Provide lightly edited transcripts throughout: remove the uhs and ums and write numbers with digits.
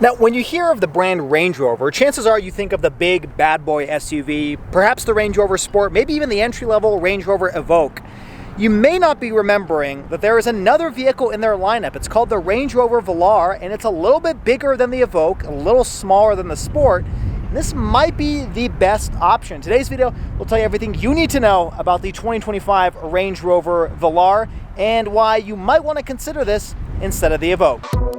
Now, when you hear of the brand Range Rover, chances are you think of the big bad boy SUV, perhaps the Range Rover Sport, maybe even the entry-level Range Rover Evoque. You may not be remembering that there is another vehicle in their lineup. It's called the Range Rover Velar, and it's a little bit bigger than the Evoque, a little smaller than the Sport. And this might be the best option. Today's video will tell you everything you need to know about the 2025 Range Rover Velar and why you might want to consider this instead of the Evoque.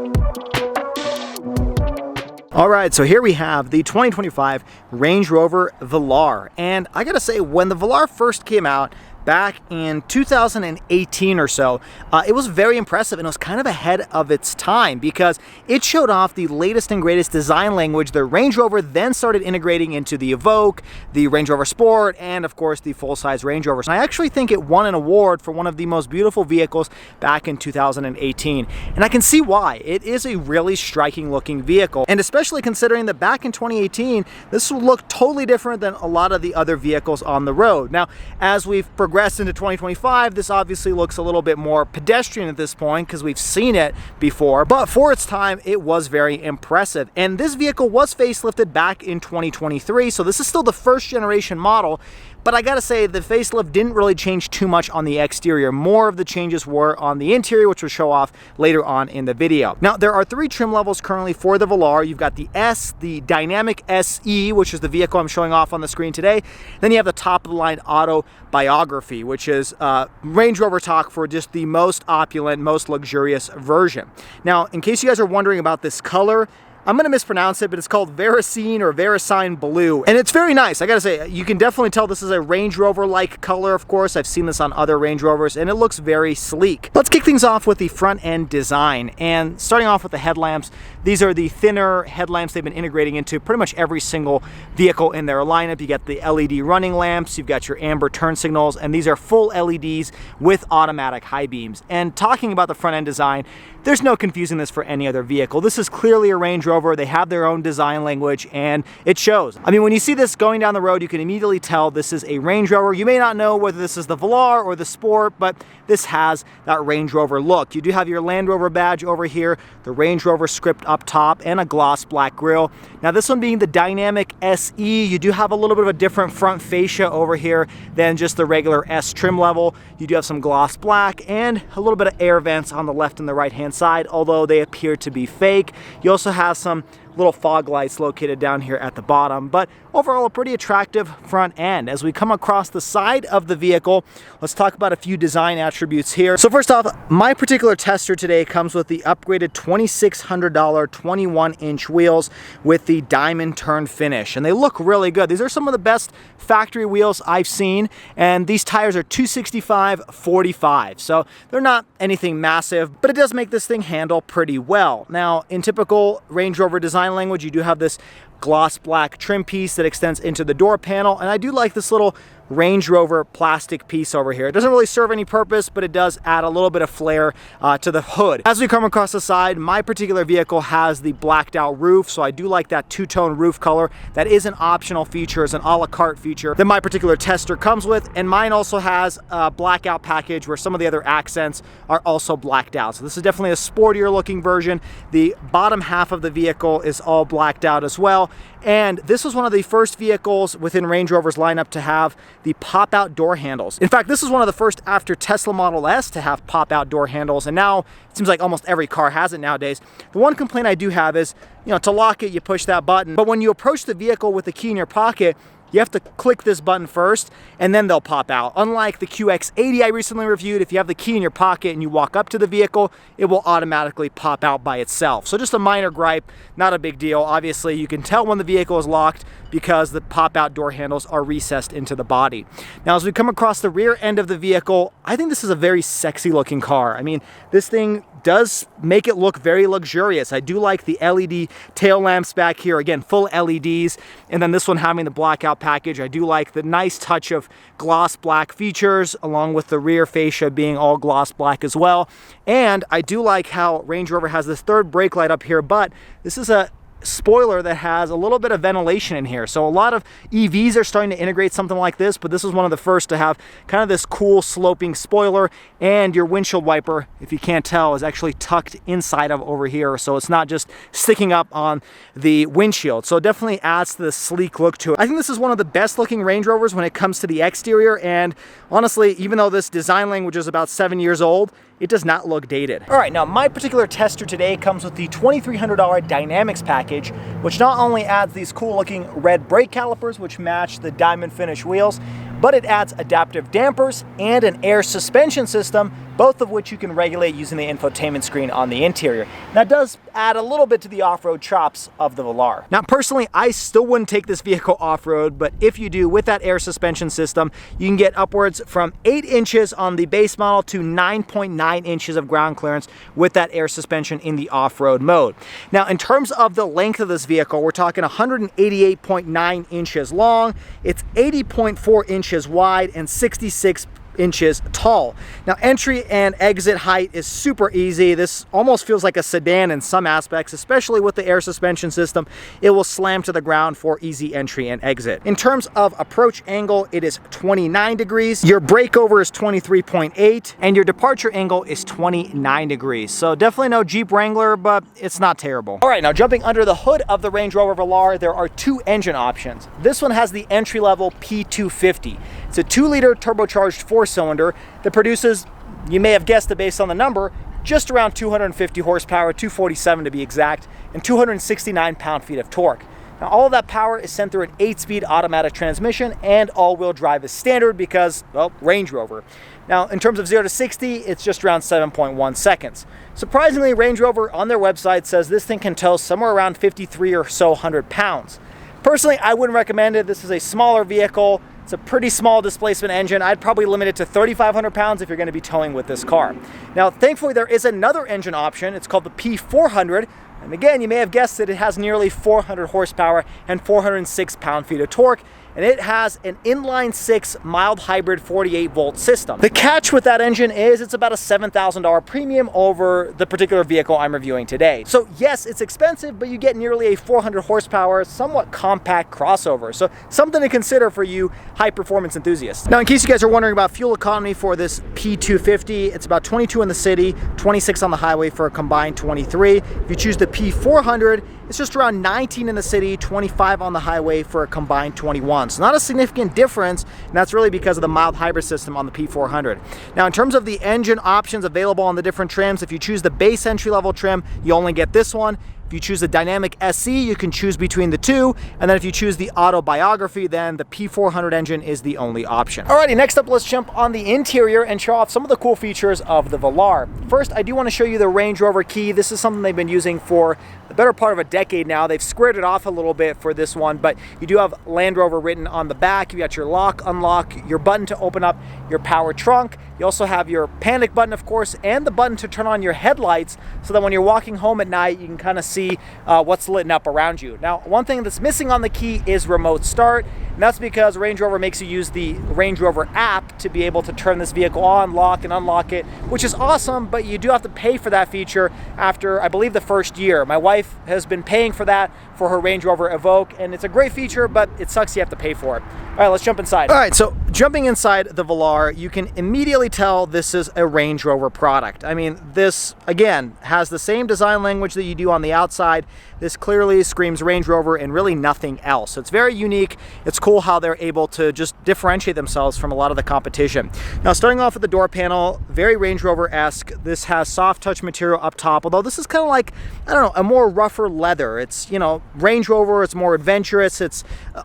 All right, so here we have the 2025 Range Rover Velar. And I gotta say, when the Velar first came out, back in 2018 or so, it was very impressive and it was kind of ahead of its time because it showed off the latest and greatest design language the Range Rover then started integrating into the Evoque, the Range Rover Sport, and of course the full-size Range Rovers. And I actually think it won an award for one of the most beautiful vehicles back in 2018. And I can see why. It is a really striking looking vehicle. And especially considering that back in 2018, this will look totally different than a lot of the other vehicles on the road. Now, as we've progressed into 2025, this obviously looks a little bit more pedestrian at this point because we've seen it before, but for its time, it was very impressive. And this vehicle was facelifted back in 2023, so this is still the first generation model. But I gotta say, the facelift didn't really change too much on the exterior. More of the changes were on the interior, which we'll show off later on in the video. Now, there are 3 trim levels currently for the Velar. You've got the S, the Dynamic SE, which is the vehicle I'm showing off on the screen today. Then you have the top-of-the-line Auto Biography, which is Range Rover talk for just the most opulent, most luxurious version. Now, in case you guys are wondering about this color, I'm gonna mispronounce it, but it's called Veracine or Veracine Blue. And it's very nice. I gotta say, you can definitely tell this is a Range Rover-like color, of course. I've seen this on other Range Rovers, and it looks very sleek. Let's kick things off with the front end design. And starting off with the headlamps, these are the thinner headlamps they've been integrating into pretty much every single vehicle in their lineup. You got the LED running lamps, you've got your amber turn signals, and these are full LEDs with automatic high beams. And talking about the front end design, there's no confusing this for any other vehicle. This is clearly a Range Rover. They have their own design language and it shows. I mean, when you see this going down the road, you can immediately tell this is a Range Rover. You may not know whether this is the Velar or the Sport, but this has that Range Rover look. You do have your Land Rover badge over here, the Range Rover script up top, and a gloss black grille. Now this one being the Dynamic SE, you do have a little bit of a different front fascia over here than just the regular S trim level. You do have some gloss black and a little bit of air vents on the left and the right hand side, although they appear to be fake. You also have some little fog lights located down here at the bottom, but overall a pretty attractive front end. As we come across the side of the vehicle, let's talk about a few design attributes here. So first off, my particular tester today comes with the upgraded $2,600 21-inch wheels with the diamond turn finish, and they look really good. These are some of the best factory wheels I've seen, and these tires are 265/45, so they're not anything massive, but it does make this thing handle pretty well. Now, in typical Range Rover design language, you do have this gloss black trim piece that extends into the door panel, and I do like this little Range Rover plastic piece over here. It doesn't really serve any purpose, but it does add a little bit of flair to the hood. As we come across the side, my particular vehicle has the blacked out roof, so I do like that two-tone roof color. That is an optional feature, it's an a la carte feature that my particular tester comes with, and mine also has a blackout package where some of the other accents are also blacked out. So this is definitely a sportier looking version. The bottom half of the vehicle is all blacked out as well, and this was one of the first vehicles within Range Rover's lineup to have the pop-out door handles. In fact, this is one of the first after Tesla Model S to have pop-out door handles, and now it seems like almost every car has it nowadays. The one complaint I do have is, to lock it, you push that button, but when you approach the vehicle with the key in your pocket, you have to click this button first and then they'll pop out. Unlike the QX80 I recently reviewed, if you have the key in your pocket and you walk up to the vehicle, it will automatically pop out by itself. So just a minor gripe, not a big deal. Obviously, you can tell when the vehicle is locked because the pop-out door handles are recessed into the body. Now, as we come across the rear end of the vehicle, I think this is a very sexy looking car. I mean, this thing does make it look very luxurious. I do like the LED tail lamps back here, again, full LEDs, and then this one having the blackout package. I do like the nice touch of gloss black features along with the rear fascia being all gloss black as well. And I do like how Range Rover has this third brake light up here, but this is a spoiler that has a little bit of ventilation in here. So a lot of EVs are starting to integrate something like this, but this is one of the first to have kind of this cool sloping spoiler, and your windshield wiper, if you can't tell, is actually tucked inside of over here, so it's not just sticking up on the windshield. So it definitely adds to the sleek look to it. I think this is one of the best looking Range Rovers when it comes to the exterior, and honestly, even though this design language is about 7 years old, it does not look dated. All right, now my particular tester today comes with the $2,300 Dynamics package, which not only adds these cool looking red brake calipers, which match the diamond finish wheels, but it adds adaptive dampers and an air suspension system, both of which you can regulate using the infotainment screen on the interior. That does add a little bit to the off-road chops of the Velar. Now, personally, I still wouldn't take this vehicle off-road, but if you do, with that air suspension system, you can get upwards from 8 inches on the base model to 9.9 inches of ground clearance with that air suspension in the off-road mode. Now, in terms of the length of this vehicle, we're talking 188.9 inches long, it's 80.4 inches wide, and 66 inches tall. Now, entry and exit height is super easy. This almost feels like a sedan in some aspects, especially with the air suspension system. It will slam to the ground for easy entry and exit. In terms of approach angle, it is 29 degrees. Your breakover is 23.8, and your departure angle is 29 degrees. So definitely no Jeep Wrangler, but it's not terrible. All right, now jumping under the hood of the Range Rover Velar, there are 2 engine options. This one has the entry-level P250. It's a 2-liter turbocharged 4-cylinder that produces, you may have guessed it based on the number, just around 250 horsepower, 247 to be exact, and 269 pound-feet of torque. Now, all of that power is sent through an 8-speed automatic transmission, and all-wheel drive is standard because, well, Range Rover. Now, in terms of 0 to 60, it's just around 7.1 seconds. Surprisingly, Range Rover on their website says this thing can tow somewhere around 53 or so 100 pounds. Personally, I wouldn't recommend it. This is a smaller vehicle. It's a pretty small displacement engine. I'd probably limit it to 3,500 pounds if you're going to be towing with this car. Now, thankfully, there is another engine option. It's called the P400. And again, you may have guessed that it has nearly 400 horsepower and 406 pound-feet of torque. And it has an inline-6 mild hybrid 48-volt system. The catch with that engine is it's about a $7,000 premium over the particular vehicle I'm reviewing today. So yes, it's expensive, but you get nearly a 400 horsepower, somewhat compact crossover. So something to consider for you high-performance enthusiasts. Now, in case you guys are wondering about fuel economy for this P250, it's about 22 in the city, 26 on the highway for a combined 23. If you choose the P400, it's just around 19 in the city, 25 on the highway for a combined 21. So not a significant difference, and that's really because of the mild hybrid system on the P400. Now, in terms of the engine options available on the different trims, if you choose the base entry-level trim, you only get this one. If you choose the Dynamic SC, you can choose between the two. And then if you choose the Autobiography, then the P400 engine is the only option. Alrighty, next up, let's jump on the interior and show off some of the cool features of the Velar. First, I do want to show you the Range Rover key. This is something they've been using for the better part of a decade now. They've squared it off a little bit for this one, but you do have Land Rover written on the back. You got your lock, unlock, your button to open up your power trunk. You also have your panic button, of course, and the button to turn on your headlights so that when you're walking home at night, you can kind of see what's lit up around you. Now, one thing that's missing on the key is remote start, and that's because Range Rover makes you use the Range Rover app to be able to turn this vehicle on, lock, and unlock it, which is awesome, but you do have to pay for that feature after, I believe, the first year. My wife has been paying for that for her Range Rover Evoque, and it's a great feature, but it sucks you have to pay for it. All right, let's jump inside. All right, so jumping inside the Velar, you can immediately tell this is a Range Rover product. I mean, this, again, has the same design language that you do on the outside. This clearly screams Range Rover and really nothing else. So it's very unique. It's cool how they're able to just differentiate themselves from a lot of the competition. Now, starting off with the door panel, very Range Rover-esque. This has soft touch material up top, although this is kind of like, I don't know, a more rougher leather. It's, you know, Range Rover, it's more adventurous. It's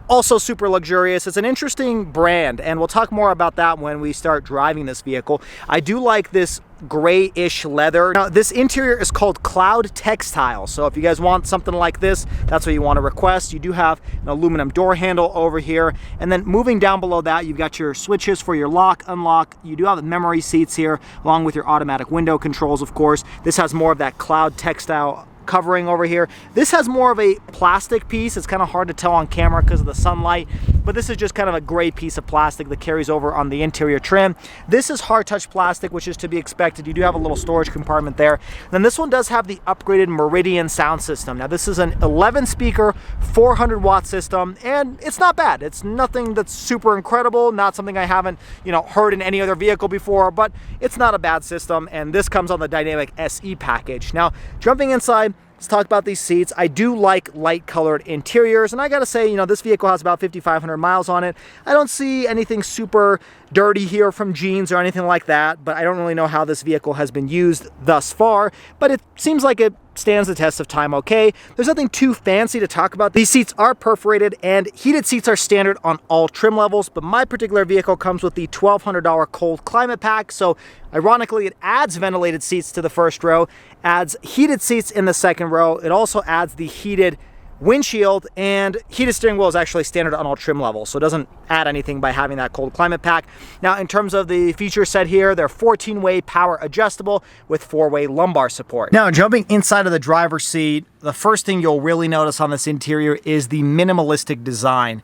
also super luxurious. It's an interesting brand, and we'll talk more about that when we start driving this vehicle. I do like this grayish leather. Now, this interior is called Cloud Textile, so if you guys want something like this, that's what you want to request. You do have an aluminum door handle over here, and then moving down below that, you've got your switches for your lock, unlock. You do have the memory seats here, along with your automatic window controls, of course. This has more of that Cloud Textile covering over here. This has more of a plastic piece. It's kind of hard to tell on camera because of the sunlight, but this is just kind of a gray piece of plastic that carries over on the interior trim. This is hard touch plastic, which is to be expected. You do have a little storage compartment there. Then this one does have the upgraded Meridian sound system. Now this is an 11 speaker, 400 watt system, and it's not bad. It's nothing that's super incredible, not something I haven't, you know, heard in any other vehicle before, but it's not a bad system, and this comes on the Dynamic SE package. Now, jumping inside, let's talk about these seats. I do like light colored interiors, and I gotta say, you know, this vehicle has about 5,500 miles on it. I don't see anything super dirty here from jeans or anything like that, but I don't really know how this vehicle has been used thus far, but it seems like it stands the test of time okay. There's nothing too fancy to talk about. These seats are perforated, and heated seats are standard on all trim levels, but my particular vehicle comes with the $1,200 cold climate pack, so ironically it adds ventilated seats to the first row, adds heated seats in the second row. It also adds the heated windshield, and heated steering wheel is actually standard on all trim levels, so it doesn't add anything by having that cold climate pack. Now, in terms of the feature set here, they're 14-way power adjustable with 4-way lumbar support. Now, jumping inside of the driver's seat, the first thing you'll really notice on this interior is the minimalistic design.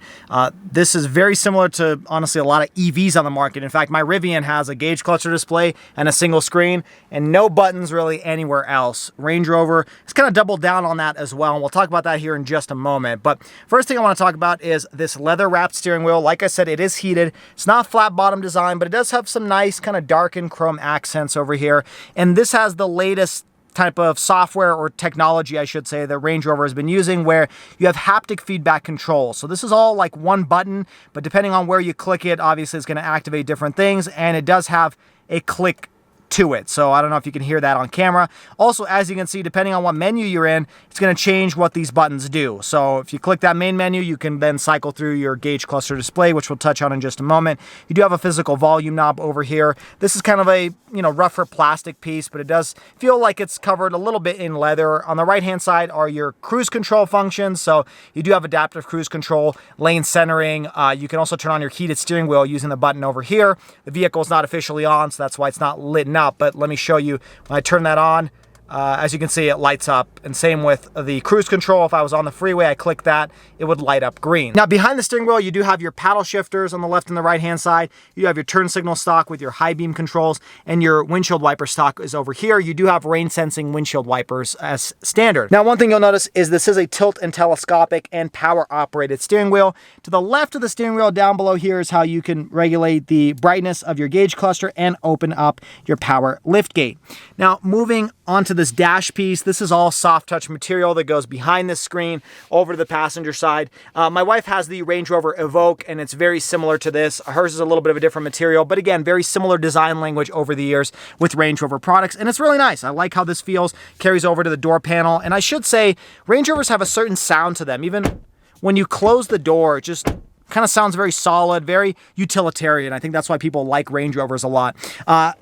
This is very similar to, honestly, a lot of EVs on the market. In fact, my Rivian has a gauge cluster display and a single screen, and no buttons really anywhere else. Range Rover has kind of doubled down on that as well, and we'll talk about that here in just a moment. But first thing I want to talk about is this leather-wrapped steering wheel. Like I said, it is heated. It's not flat bottom design, but it does have some nice kind of darkened chrome accents over here. And this has the latest type of software or technology, I should say, that Range Rover has been using, where you have haptic feedback control. So this is all like one button, but depending on where you click it, obviously it's going to activate different things, and it does have a click to it. So I don't know if you can hear that on camera. Also, as you can see, depending on what menu you're in, it's going to change what these buttons do. So if you click that main menu, you can then cycle through your gauge cluster display, which we'll touch on in just a moment. You do have a physical volume knob over here. This is kind of a, you know, rougher plastic piece, but it does feel like it's covered a little bit in leather. On the right-hand side are your cruise control functions. So you do have adaptive cruise control, lane centering. You can also turn on your heated steering wheel using the button over here. The vehicle is not officially on, so that's why it's not lit up, but let me show you. When I turn that on, as you can see, it lights up, and same with the cruise control. If I was on the freeway, I click that, it would light up green. Now, behind the steering wheel, you do have your paddle shifters on the left and the right hand side. You have your turn signal stock with your high beam controls, and your windshield wiper stock is over here. You do have rain sensing windshield wipers as standard. Now, one thing you'll notice is this is a tilt and telescopic and power operated steering wheel. To the left of the steering wheel down below here is how you can regulate the brightness of your gauge cluster and open up your power lift gate. Now, moving onto this dash piece, this is all soft touch material that goes behind this screen over to the passenger side. My wife has the Range Rover Evoque, and it's very similar to this. Hers is a little bit of a different material, but again, very similar design language over the years with Range Rover products, and it's really nice. I like how this feels, carries over to the door panel, and I should say, Range Rovers have a certain sound to them. Even when you close the door, it just kind of sounds very solid, very utilitarian. I think that's why people like Range Rovers a lot.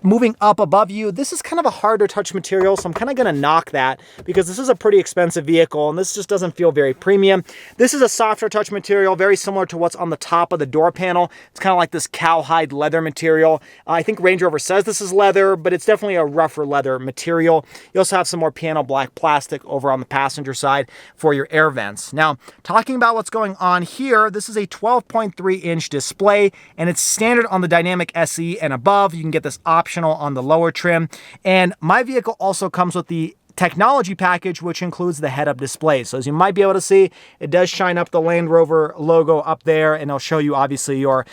Moving up above you, this is kind of a harder touch material, so I'm kind of going to knock that because this is a pretty expensive vehicle and this just doesn't feel very premium. This is a softer touch material, very similar to what's on the top of the door panel. It's kind of like this cowhide leather material. I think Range Rover says this is leather, but it's definitely a rougher leather material. You also have some more piano black plastic over on the passenger side for your air vents. Now, talking about what's going on here, this is a 12.3-inch display, and it's standard on the Dynamic SE and above. You can get this optional on the lower trim. And my vehicle also comes with the technology package, which includes the head-up display. So as you might be able to see, it does shine up the Land Rover logo up there, and it'll show you obviously your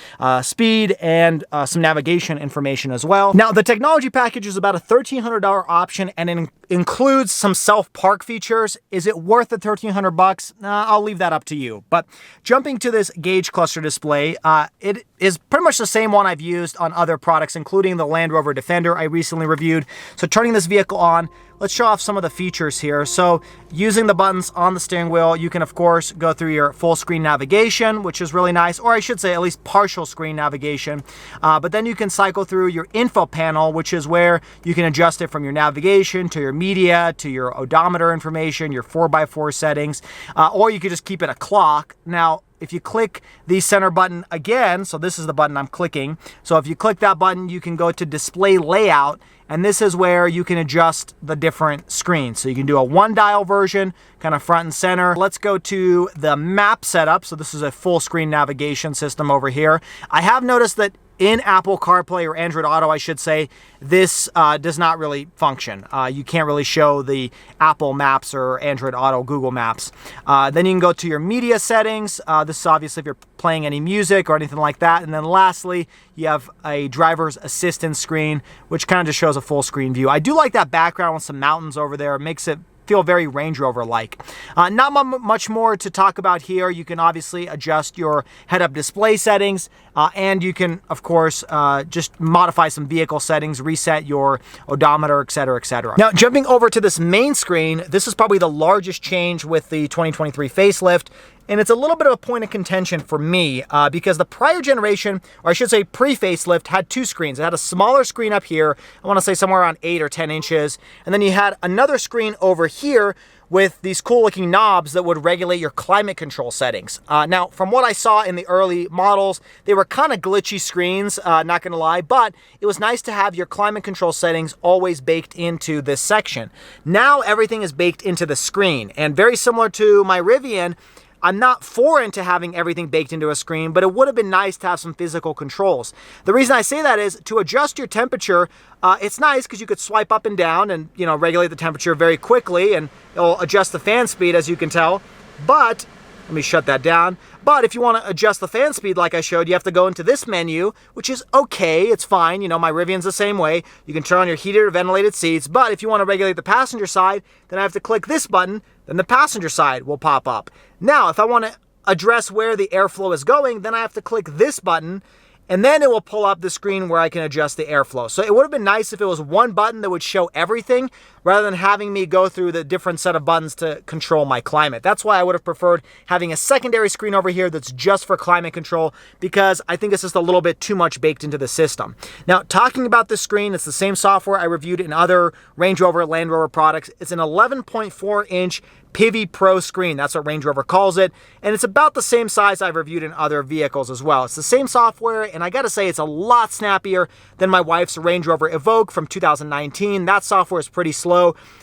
speed and some navigation information as well. Now, the technology package is about a $1,300 option, and it includes some self-park features. Is it worth the $1,300? I'll leave that up to you. But jumping to this gauge cluster display, it is pretty much the same one I've used on other products, including the Land Rover Defender I recently reviewed. So turning this vehicle on, let's show off some of the features here. So using the buttons on the steering wheel, you can of course go through your full screen navigation, which is really nice, or I should say at least partial screen navigation. But then you can cycle through your info panel, which is where you can adjust it from your navigation to your media, to your odometer information, your 4x4 settings, or you could just keep it a clock. Now, if you click the center button again, so this is the button I'm clicking. So if you click that button, you can go to display layout, and this is where you can adjust the different screens. So you can do a 1-dial version, kind of front and center. Let's go to the map setup. So this is a full screen navigation system over here. I have noticed that in Apple CarPlay, or Android Auto, I should say, this does not really function. You can't really show the Apple Maps or Android Auto Google Maps. Then you can go to your media settings. This is obviously if you're playing any music or anything like that. And then lastly, you have a driver's assistance screen, which kind of just shows a full screen view. I do like that background with some mountains over there. It makes it feel very Range Rover-like. Not much more to talk about here. You can obviously adjust your head-up display settings, and you can, of course, just modify some vehicle settings, reset your odometer, etc., etc. Now, jumping over to this main screen, this is probably the largest change with the 2023 facelift, and it's a little bit of a point of contention for me because the prior generation, or I should say pre-facelift, had two screens. It had a smaller screen up here, I want to say somewhere around 8 or 10 inches, and then you had another screen over here with these cool looking knobs that would regulate your climate control settings. Now, from what I saw in the early models, they were kind of glitchy screens, not gonna lie, but it was nice to have your climate control settings always baked into this section. Now everything is baked into the screen, and very similar to my Rivian, I'm not foreign to having everything baked into a screen, but it would have been nice to have some physical controls. The reason I say that is to adjust your temperature, it's nice because you could swipe up and down and, you know, regulate the temperature very quickly, and it'll adjust the fan speed, as you can tell. But let me shut that down. But if you want to adjust the fan speed like I showed, you have to go into this menu, which is okay, it's fine. You know, my Rivian's the same way. You can turn on your heated or ventilated seats, but if you want to regulate the passenger side, then I have to click this button, then the passenger side will pop up. Now, if I want to address where the airflow is going, then I have to click this button, and then it will pull up the screen where I can adjust the airflow. So it would have been nice if it was one button that would show everything rather than having me go through the different set of buttons to control my climate. That's why I would have preferred having a secondary screen over here that's just for climate control, because I think it's just a little bit too much baked into the system. Now, talking about this screen, it's the same software I reviewed in other Range Rover, Land Rover products. It's an 11.4-inch Pivi Pro screen. That's what Range Rover calls it. And it's about the same size I've reviewed in other vehicles as well. It's the same software, and I gotta say it's a lot snappier than my wife's Range Rover Evoque from 2019. That software is pretty slow.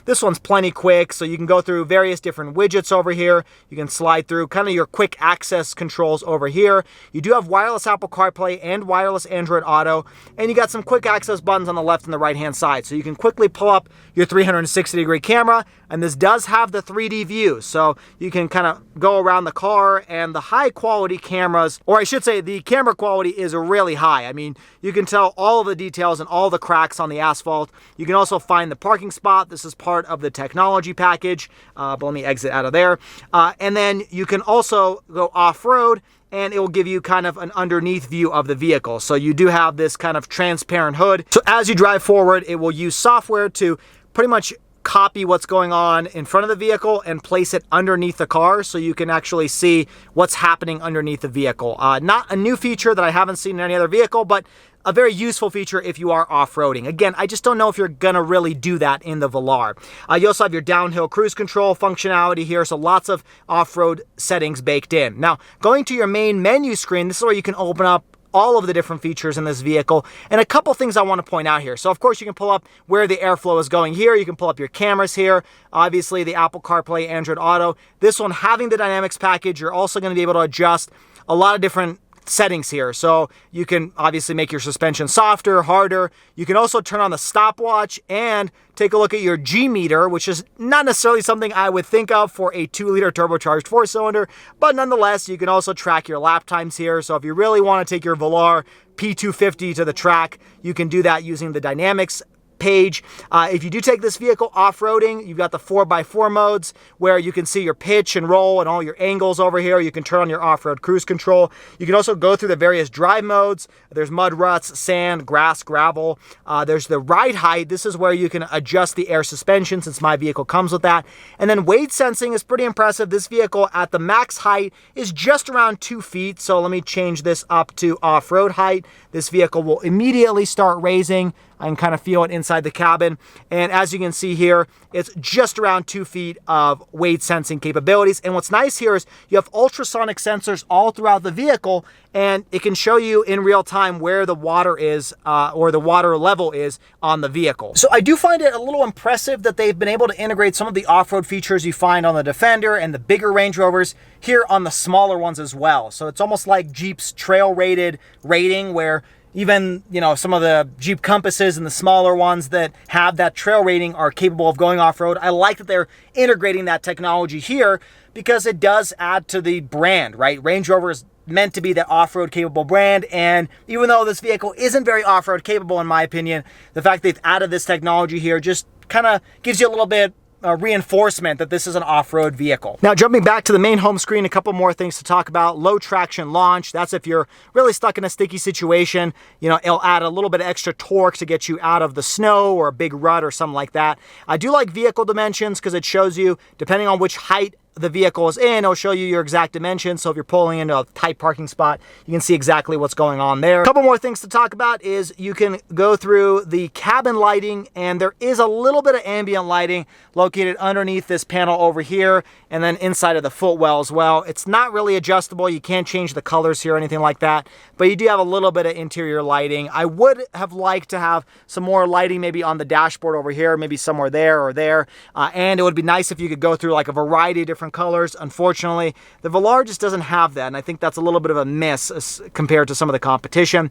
This one's plenty quick, so you can go through various different widgets over here. You can slide through kind of your quick access controls over here. You do have wireless Apple CarPlay and wireless Android Auto, and you got some quick access buttons on the left and the right-hand side. So you can quickly pull up your 360-degree camera, and this does have the 3D view, so you can kind of go around the car, and the high quality cameras, or I should say the camera quality is really high. I mean, you can tell all of the details and all the cracks on the asphalt. You can also find the parking spot. This is part of the technology package, but let me exit out of there. And then you can also go off-road, and it will give you kind of an underneath view of the vehicle. So you do have this kind of transparent hood. So as you drive forward, it will use software to pretty much copy what's going on in front of the vehicle and place it underneath the car, so you can actually see what's happening underneath the vehicle. Not a new feature that I haven't seen in any other vehicle, but a very useful feature if you are off-roading. Again, I just don't know if you're gonna really do that in the Velar. You also have your downhill cruise control functionality here, so lots of off-road settings baked in. Now, going to your main menu screen, this is where you can open up all of the different features in this vehicle, and a couple things I want to point out here. So of course you can pull up where the airflow is going here. You can pull up your cameras here. Obviously the Apple CarPlay, Android Auto. This one having the dynamics package, you're also going to be able to adjust a lot of different settings here. So you can obviously make your suspension softer, harder. You can also turn on the stopwatch and take a look at your G meter, which is not necessarily something I would think of for a 2-liter turbocharged 4-cylinder, but nonetheless, you can also track your lap times here. So if you really want to take your Velar P250 to the track, you can do that using the dynamics page. If you do take this vehicle off-roading, you've got the 4x4 modes where you can see your pitch and roll and all your angles over here. You can turn on your off-road cruise control. You can also go through the various drive modes. There's mud ruts, sand, grass, gravel. There's the ride height. This is where you can adjust the air suspension, since my vehicle comes with that. And then weight sensing is pretty impressive. This vehicle at the max height is just around 2 feet. So let me change this up to off-road height. This vehicle will immediately start raising I can kind of feel it inside the cabin. And as you can see here, it's just around 2 feet of weight sensing capabilities. And what's nice here is you have ultrasonic sensors all throughout the vehicle, and it can show you in real time where the water is or the water level is on the vehicle. So I do find it a little impressive that they've been able to integrate some of the off-road features you find on the Defender and the bigger Range Rovers here on the smaller ones as well. So it's almost like Jeep's trail rated rating, where even, you know, some of the Jeep Compasses and the smaller ones that have that trail rating are capable of going off-road. I like that they're integrating that technology here because it does add to the brand, right? Range Rover is meant to be that off-road capable brand, and even though this vehicle isn't very off-road capable in my opinion, the fact they've added this technology here just kind of gives you a little bit reinforcement that this is an off-road vehicle. Now, jumping back to the main home screen, a couple more things to talk about. Low traction launch. That's if you're really stuck in a sticky situation. You know, it'll add a little bit of extra torque to get you out of the snow or a big rut or something like that. I do like vehicle dimensions because it shows you, depending on which height the vehicle is in, it'll show you your exact dimensions. So if you're pulling into a tight parking spot, you can see exactly what's going on there. A couple more things to talk about is you can go through the cabin lighting, and there is a little bit of ambient lighting located underneath this panel over here, and then inside of the footwell as well. It's not really adjustable. You can't change the colors here or anything like that, but you do have a little bit of interior lighting. I would have liked to have some more lighting maybe on the dashboard over here, maybe somewhere there or there, and it would be nice if you could go through like a variety of different colors. Unfortunately, the Velar just doesn't have that, and I think that's a little bit of a miss compared to some of the competition.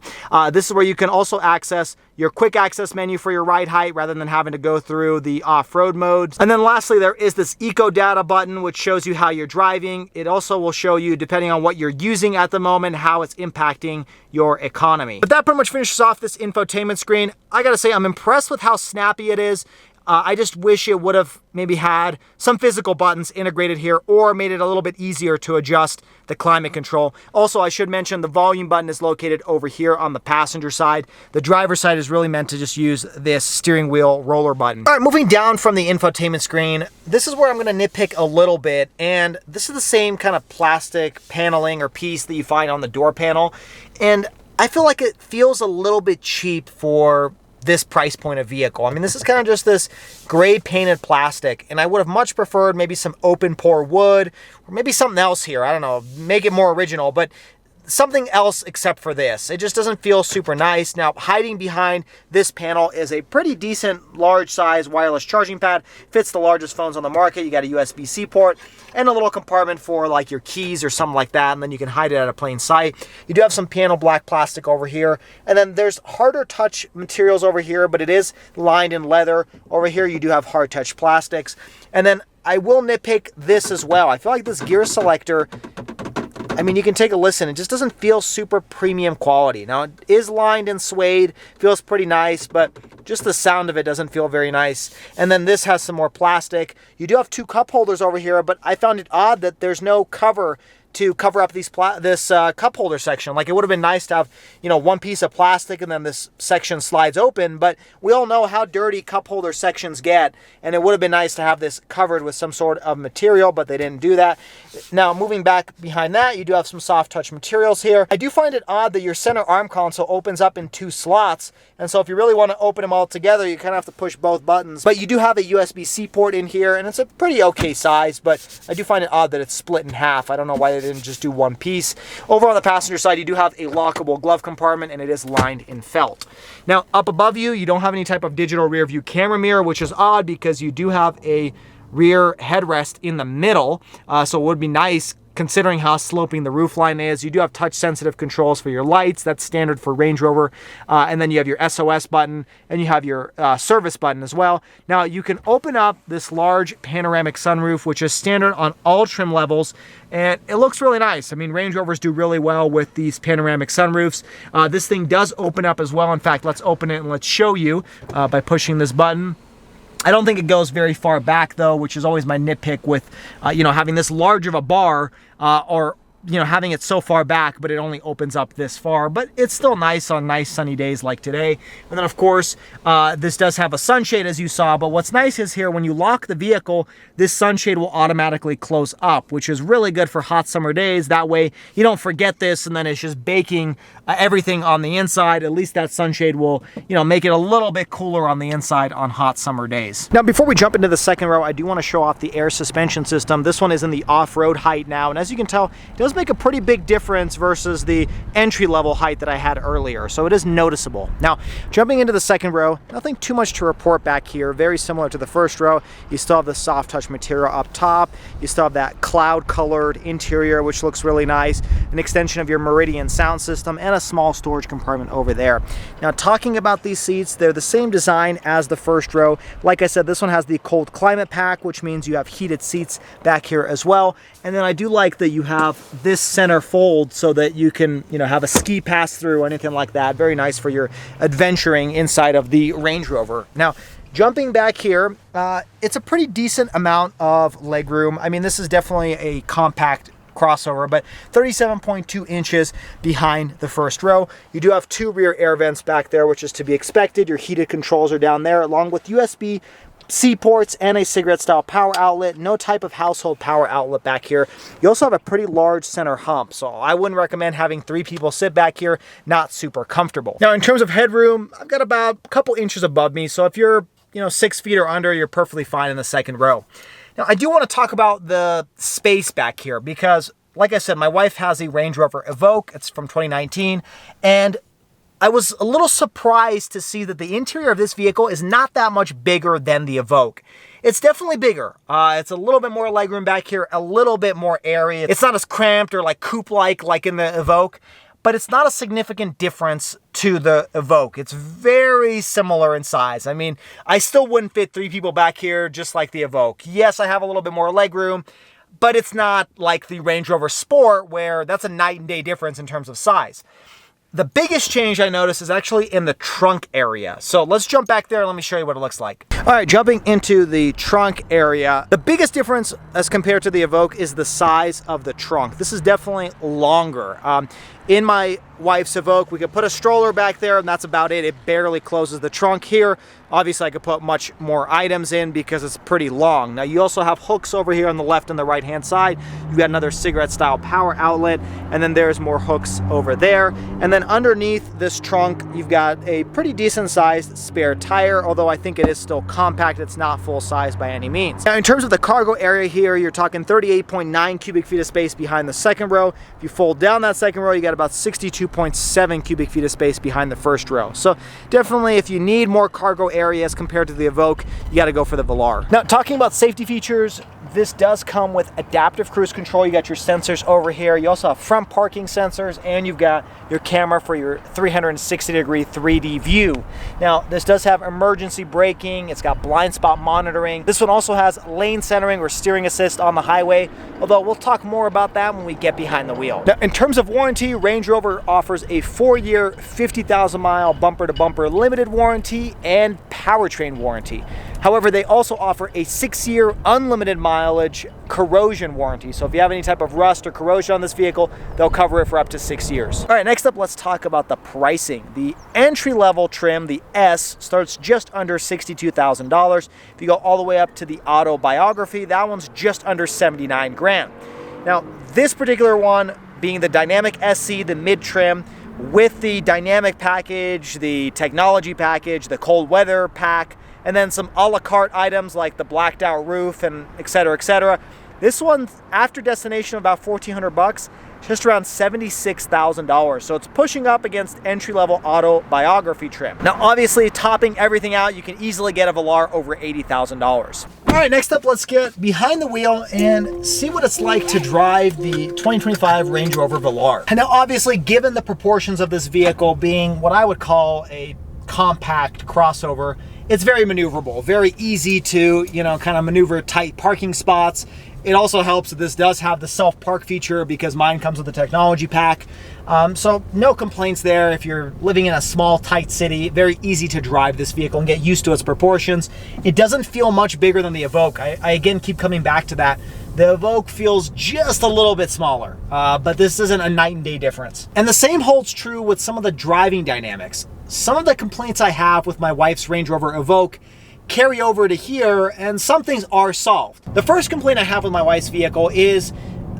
This is where you can also access your quick access menu for your ride height rather than having to go through the off-road modes. And then lastly, there is this eco data button, which shows you how you're driving. It also will show you, depending on what you're using at the moment, how it's impacting your economy. But that pretty much finishes off this infotainment screen. I gotta say, I'm impressed with how snappy it is. I just wish it would have maybe had some physical buttons integrated here or made it a little bit easier to adjust the climate control. Also, I should mention the volume button is located over here on the passenger side. The driver's side is really meant to just use this steering wheel roller button. All right, moving down from the infotainment screen, this is where I'm going to nitpick a little bit, and this is the same kind of plastic paneling or piece that you find on the door panel, and I feel like it feels a little bit cheap for this price point of vehicle. I mean, this is kind of just this gray painted plastic, and I would have much preferred maybe some open pore wood or maybe something else here. I don't know, make it more original, but something else except for this. It just doesn't feel super nice. Now, hiding behind this panel is a pretty decent large size wireless charging pad. Fits the largest phones on the market. You got a USB-C port and a little compartment for like your keys or something like that, and then you can hide it out of plain sight. You do have some piano black plastic over here, and then there's harder touch materials over here, but it is lined in leather. Over here you do have hard touch plastics. And then I will nitpick this as well. I feel like this gear selector, I mean, you can take a listen. It just doesn't feel super premium quality. Now, it is lined in suede, feels pretty nice, but just the sound of it doesn't feel very nice. And then this has some more plastic. You do have two cup holders over here, but I found it odd that there's no cover to cover up this cup holder section. Like, it would have been nice to have, you know, one piece of plastic and then this section slides open, but we all know how dirty cup holder sections get, and it would have been nice to have this covered with some sort of material, but they didn't do that. Now, moving back behind that, you do have some soft touch materials here. I do find it odd that your center arm console opens up in 2 slots, and so if you really want to open them all together, you kind of have to push both buttons. But you do have a USB-C port in here, and it's a pretty okay size, but I do find it odd that it's split in half. I don't know why they didn't just do one piece. Over on the passenger side, you do have a lockable glove compartment, and it is lined in felt. Now, up above you, you don't have any type of digital rear view camera mirror, which is odd because you do have a rear headrest in the middle, so it would be nice considering how sloping the roofline is. You do have touch sensitive controls for your lights. That's standard for Range Rover. And then you have your SOS button, and you have your service button as well. Now, you can open up this large panoramic sunroof, which is standard on all trim levels, and it looks really nice. I mean, Range Rovers do really well with these panoramic sunroofs. This thing does open up as well. In fact, let's open it and let's show you by pushing this button. I don't think it goes very far back though, which is always my nitpick with, you know, having this large of a bar or having it so far back, but it only opens up this far, but it's still nice on nice sunny days like today. And then of course, this does have a sunshade as you saw, but what's nice is here when you lock the vehicle, this sunshade will automatically close up, which is really good for hot summer days. That way you don't forget this and then it's just baking everything on the inside. At least that sunshade will, make it a little bit cooler on the inside on hot summer days. Now, before we jump into the second row, I do want to show off the air suspension system. This one is in the off-road height now, and as you can tell, it does make a pretty big difference versus the entry-level height that I had earlier, so it is noticeable. Now, jumping into the second row, nothing too much to report back here. Very similar to the first row. You still have the soft touch material up top. You still have that cloud-colored interior, which looks really nice. An extension of your Meridian sound system, and a small storage compartment over there. Now, talking about these seats, they're the same design as the first row. Like I said, this one has the cold climate pack, which means you have heated seats back here as well. And then I do like that you have this center fold so that you can, have a ski pass through or anything like that. Very nice for your adventuring inside of the Range Rover. Now, jumping back here, it's a pretty decent amount of legroom. I mean, this is definitely a compact crossover, but 37.2 inches behind the first row. You do have 2 rear air vents back there, which is to be expected. Your heated controls are down there, along with USB-C ports and a cigarette style power outlet. No type of household power outlet back here. You also have a pretty large center hump, so I wouldn't recommend having 3 people sit back here. Not super comfortable. Now, in terms of headroom, I've got about a couple inches above me, so if you're 6 feet or under, you're perfectly fine in the second row. Now, I do want to talk about the space back here because, like I said, my wife has a Range Rover Evoque. It's from 2019, and I was a little surprised to see that the interior of this vehicle is not that much bigger than the Evoque. It's definitely bigger. It's a little bit more legroom back here, a little bit more airy. It's not as cramped or like coupe-like like in the Evoque, but it's not a significant difference to the Evoque. It's very similar in size. I mean, I still wouldn't fit 3 people back here just like the Evoque. Yes, I have a little bit more legroom, but it's not like the Range Rover Sport where that's a night and day difference in terms of size. The biggest change I noticed is actually in the trunk area. So let's jump back there and let me show you what it looks like. All right, jumping into the trunk area. The biggest difference as compared to the Evoque is the size of the trunk. This is definitely longer. In my wife's Evoque, we could put a stroller back there and that's about it. It barely closes the trunk. Here, obviously I could put much more items in because it's pretty long. Now you also have hooks over here on the left and the right hand side. You've got another cigarette style power outlet, and then there's more hooks over there. And then underneath this trunk, you've got a pretty decent sized spare tire, although I think it is still compact. It's not full size by any means. Now in terms of the cargo area here, you're talking 38.9 cubic feet of space behind the second row. If you fold down that second row, you got about 62.7 cubic feet of space behind the first row. So definitely if you need more cargo area as compared to the Evoque, you got to go for the Velar. Now talking about safety features, this does come with adaptive cruise control. You got your sensors over here. You also have front parking sensors, and you've got your camera for your 360-degree 3D view. Now, this does have emergency braking. It's got blind spot monitoring. This one also has lane centering or steering assist on the highway, although we'll talk more about that when we get behind the wheel. Now, in terms of warranty, Range Rover offers a 4-year, 50,000-mile bumper-to-bumper limited warranty and powertrain warranty. However, they also offer a 6-year unlimited mileage corrosion warranty. So if you have any type of rust or corrosion on this vehicle, they'll cover it for up to 6 years. All right, next up, let's talk about the pricing. The entry-level trim, the S, starts just under $62,000. If you go all the way up to the autobiography, that one's just under 79 grand. Now, this particular one being the Dynamic SC, the mid-trim, with the dynamic package, the technology package, the cold weather pack, and then some a la carte items like the blacked out roof and et cetera, et cetera. This one's after destination of about $1,400, just around $76,000. So it's pushing up against entry-level autobiography trim. Now, obviously, topping everything out, you can easily get a Velar over $80,000. All right, next up, let's get behind the wheel and see what it's like to drive the 2025 Range Rover Velar. And now, obviously, given the proportions of this vehicle being what I would call a compact crossover, it's very maneuverable, very easy to, kind of maneuver tight parking spots. It also helps that this does have the self-park feature because mine comes with the technology pack. So no complaints there. If you're living in a small, tight city, very easy to drive this vehicle and get used to its proportions. It doesn't feel much bigger than the Evoque. I again keep coming back to that. The Evoque feels just a little bit smaller, but this isn't a night and day difference. And the same holds true with some of the driving dynamics. Some of the complaints I have with my wife's Range Rover Evoque carry over to here, and some things are solved. The first complaint I have with my wife's vehicle is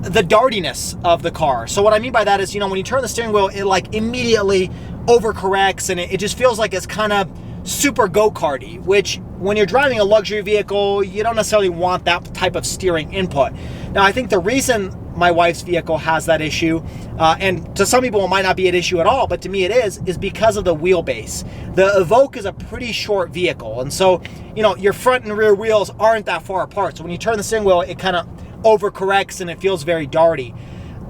the dardiness of the car. So what I mean by that is, when you turn the steering wheel, it like immediately overcorrects, and it just feels like it's kind of super go-karty, which when you're driving a luxury vehicle, you don't necessarily want that type of steering input. Now, I think the reason my wife's vehicle has that issue, and to some people it might not be an issue at all, but to me it is because of the wheelbase. The Evoque is a pretty short vehicle, and so, your front and rear wheels aren't that far apart. So when you turn the steering wheel, it kind of overcorrects and it feels very darty.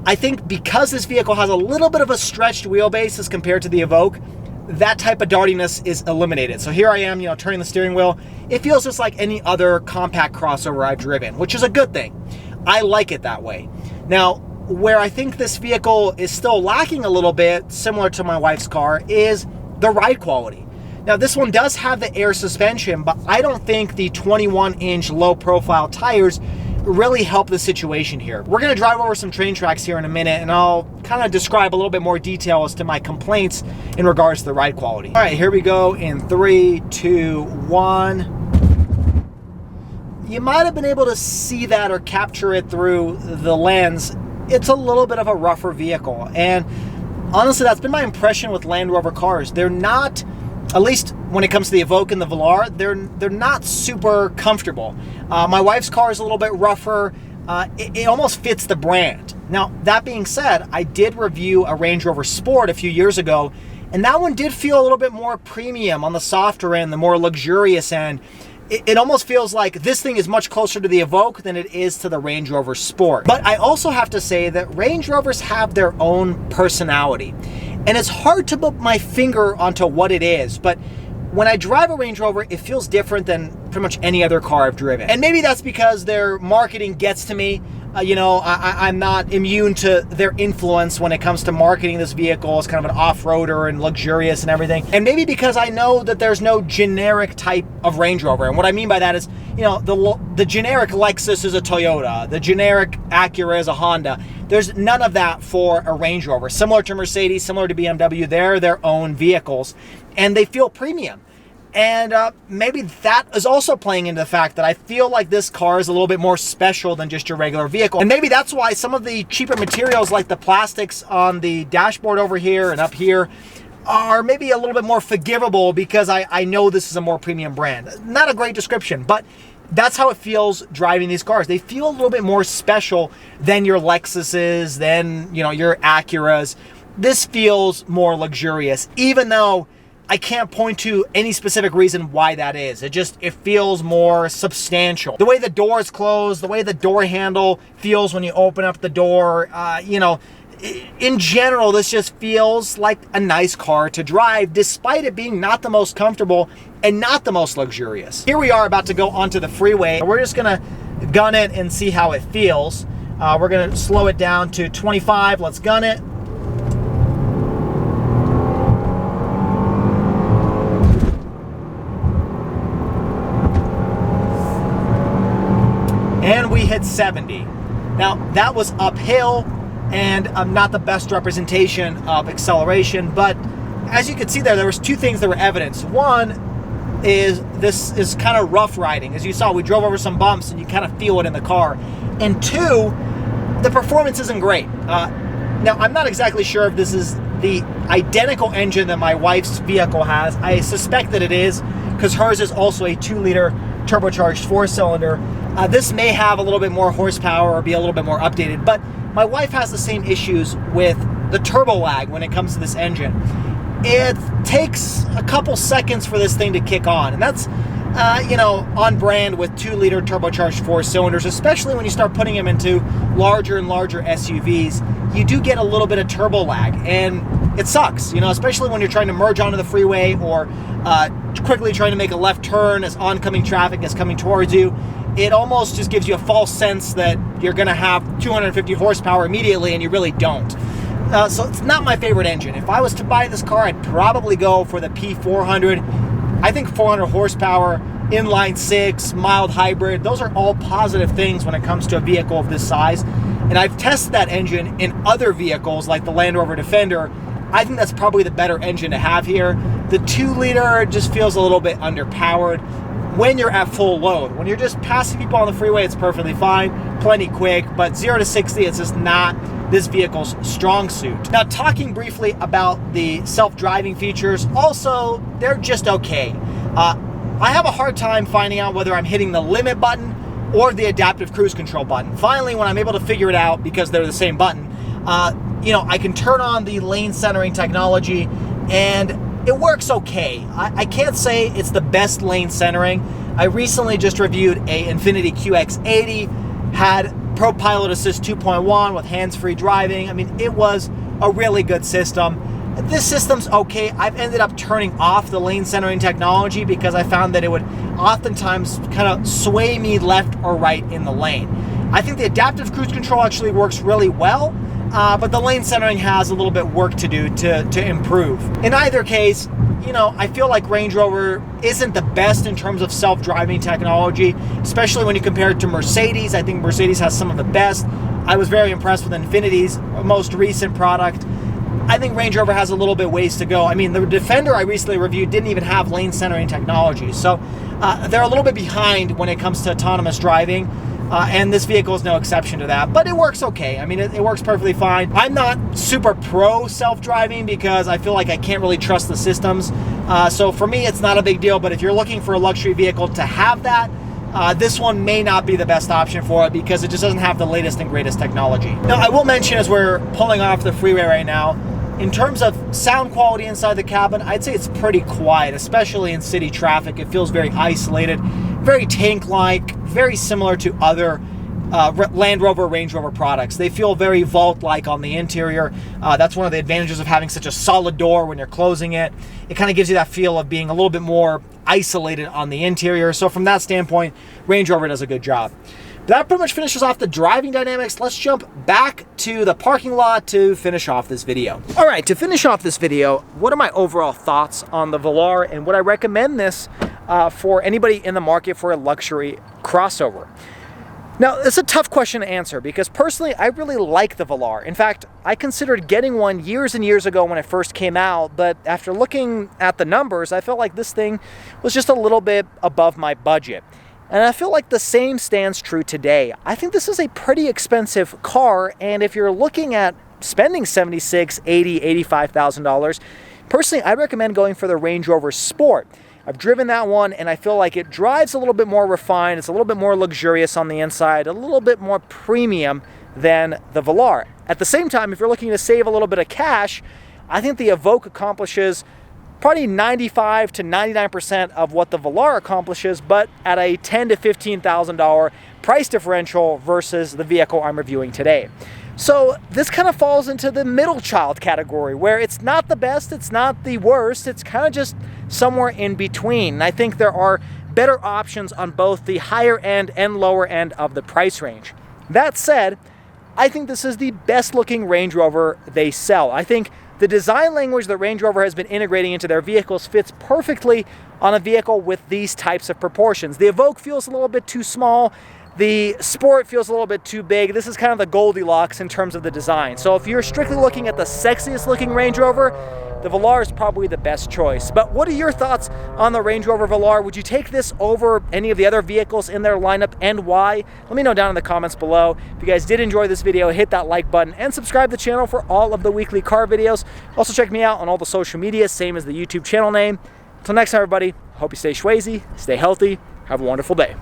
I think because this vehicle has a little bit of a stretched wheelbase as compared to the Evoque, that type of dardiness is eliminated. So here I am, turning the steering wheel. It feels just like any other compact crossover I've driven, which is a good thing. I like it that way. Now, where I think this vehicle is still lacking a little bit, similar to my wife's car, is the ride quality. Now, this one does have the air suspension, but I don't think the 21-inch low-profile tires really help the situation here. We're going to drive over some train tracks here in a minute, and I'll kind of describe a little bit more detail as to my complaints in regards to the ride quality. All right, here we go in 3, 2, 1. You might have been able to see that or capture it through the lens. It's a little bit of a rougher vehicle, and honestly, that's been my impression with Land Rover cars. They're not, at least when it comes to the Evoque and the Velar, they're not super comfortable. My wife's car is a little bit rougher. It almost fits the brand. Now, that being said, I did review a Range Rover Sport a few years ago, and that one did feel a little bit more premium on the softer end, the more luxurious end. It almost feels like this thing is much closer to the Evoque than it is to the Range Rover Sport. But I also have to say that Range Rovers have their own personality. And it's hard to put my finger onto what it is, but when I drive a Range Rover, it feels different than pretty much any other car I've driven. And maybe that's because their marketing gets to me. I'm not immune to their influence when it comes to marketing this vehicle as kind of an off-roader and luxurious and everything. And maybe because I know that there's no generic type of Range Rover. And what I mean by that is, the generic Lexus is a Toyota, the generic Acura is a Honda. There's none of that for a Range Rover. Similar to Mercedes, similar to BMW, they're their own vehicles, and they feel premium. And maybe that is also playing into the fact that I feel like this car is a little bit more special than just your regular vehicle. And maybe that's why some of the cheaper materials like the plastics on the dashboard over here and up here are maybe a little bit more forgivable, because I know this is a more premium brand. Not a great description, but that's how it feels driving these cars. They feel a little bit more special than your Lexuses, than your Acuras. This feels more luxurious, even though I can't point to any specific reason why that is. It feels more substantial. The way the doors close, the way the door handle feels when you open up the door, in general, this just feels like a nice car to drive, despite it being not the most comfortable and not the most luxurious. Here we are about to go onto the freeway. We're just gonna gun it and see how it feels. We're gonna slow it down to 25. Let's gun it. And we hit 70. Now, that was uphill and not the best representation of acceleration, but as you can see there was two things that were evidence. One is this is kind of rough riding. As you saw, we drove over some bumps and you kind of feel it in the car. And two, the performance isn't great. Now, I'm not exactly sure if this is the identical engine that my wife's vehicle has. I suspect that it is, because hers is also a 2-liter turbocharged 4-cylinder. This may have a little bit more horsepower or be a little bit more updated, but my wife has the same issues with the turbo lag when it comes to this engine. It takes a couple seconds for this thing to kick on, and that's on brand with 2-liter turbocharged 4-cylinders, especially when you start putting them into larger and larger SUVs. You do get a little bit of turbo lag, and it sucks, especially when you're trying to merge onto the freeway or quickly trying to make a left turn as oncoming traffic is coming towards you. It almost just gives you a false sense that you're going to have 250 horsepower immediately, and you really don't. So it's not my favorite engine. If I was to buy this car, I'd probably go for the P400. I think 400 horsepower inline six, mild hybrid. Those are all positive things when it comes to a vehicle of this size. And I've tested that engine in other vehicles like the Land Rover Defender. I think that's probably the better engine to have here. The 2-liter just feels a little bit underpowered when you're at full load. When you're just passing people on the freeway, it's perfectly fine, plenty quick, but 0 to 60, it's just not this vehicle's strong suit. Now, talking briefly about the self-driving features, also, they're just okay. I have a hard time finding out whether I'm hitting the limit button or the adaptive cruise control button. Finally, when I'm able to figure it out, because they're the same button, I can turn on the lane centering technology and it works okay. I can't say it's the best lane centering. I recently just reviewed a Infiniti QX80, had Pro Pilot Assist 2.1 with hands-free driving. I mean, it was a really good system. This system's okay. I've ended up turning off the lane centering technology because I found that it would oftentimes kind of sway me left or right in the lane. I think the adaptive cruise control actually works really well, but the lane centering has a little bit work to do to improve. In either case, I feel like Range Rover isn't the best in terms of self-driving technology, especially when you compare it to Mercedes. I think Mercedes has some of the best. I was very impressed with Infiniti's most recent product. I think Range Rover has a little bit ways to go. I mean, the Defender I recently reviewed didn't even have lane centering technology. So they're a little bit behind when it comes to autonomous driving. And this vehicle is no exception to that, but it works okay. I mean, it works perfectly fine. I'm not super pro self-driving because I feel like I can't really trust the systems. So for me, it's not a big deal, but if you're looking for a luxury vehicle to have that, this one may not be the best option for it because it just doesn't have the latest and greatest technology. Now, I will mention as we're pulling off the freeway right now, in terms of sound quality inside the cabin, I'd say it's pretty quiet, especially in city traffic. It feels very isolated, very tank-like, very similar to other Land Rover, Range Rover products. They feel very vault-like on the interior. That's one of the advantages of having such a solid door when you're closing it. It kind of gives you that feel of being a little bit more isolated on the interior. So from that standpoint, Range Rover does a good job. That pretty much finishes off the driving dynamics. Let's jump back to the parking lot to finish off this video. All right, to finish off this video, what are my overall thoughts on the Velar and would I recommend this for anybody in the market for a luxury crossover? Now, it's a tough question to answer because personally, I really like the Velar. In fact, I considered getting one years and years ago when it first came out, but after looking at the numbers, I felt like this thing was just a little bit above my budget. And I feel like the same stands true today. I think this is a pretty expensive car, and if you're looking at spending $76,000, $80,000, $85,000, personally, I'd recommend going for the Range Rover Sport. I've driven that one, and I feel like it drives a little bit more refined, it's a little bit more luxurious on the inside, a little bit more premium than the Velar. At the same time, if you're looking to save a little bit of cash, I think the Evoque accomplishes probably 95 to 99% of what the Velar accomplishes, but at a $10,000 to $15,000 price differential versus the vehicle I'm reviewing today. So this kind of falls into the middle child category where it's not the best, it's not the worst, it's kind of just somewhere in between. And I think there are better options on both the higher end and lower end of the price range. That said, I think this is the best looking Range Rover they sell. I think the design language that Range Rover has been integrating into their vehicles fits perfectly on a vehicle with these types of proportions. The Evoque feels a little bit too small. The Sport feels a little bit too big. This is kind of the Goldilocks in terms of the design. So if you're strictly looking at the sexiest looking Range Rover, the Velar is probably the best choice. But what are your thoughts on the Range Rover Velar? Would you take this over any of the other vehicles in their lineup and why? Let me know down in the comments below. If you guys did enjoy this video, hit that like button and subscribe to the channel for all of the weekly car videos. Also check me out on all the social media, same as the YouTube channel name. Until next time, everybody, hope you stay Schwazy, stay healthy, have a wonderful day.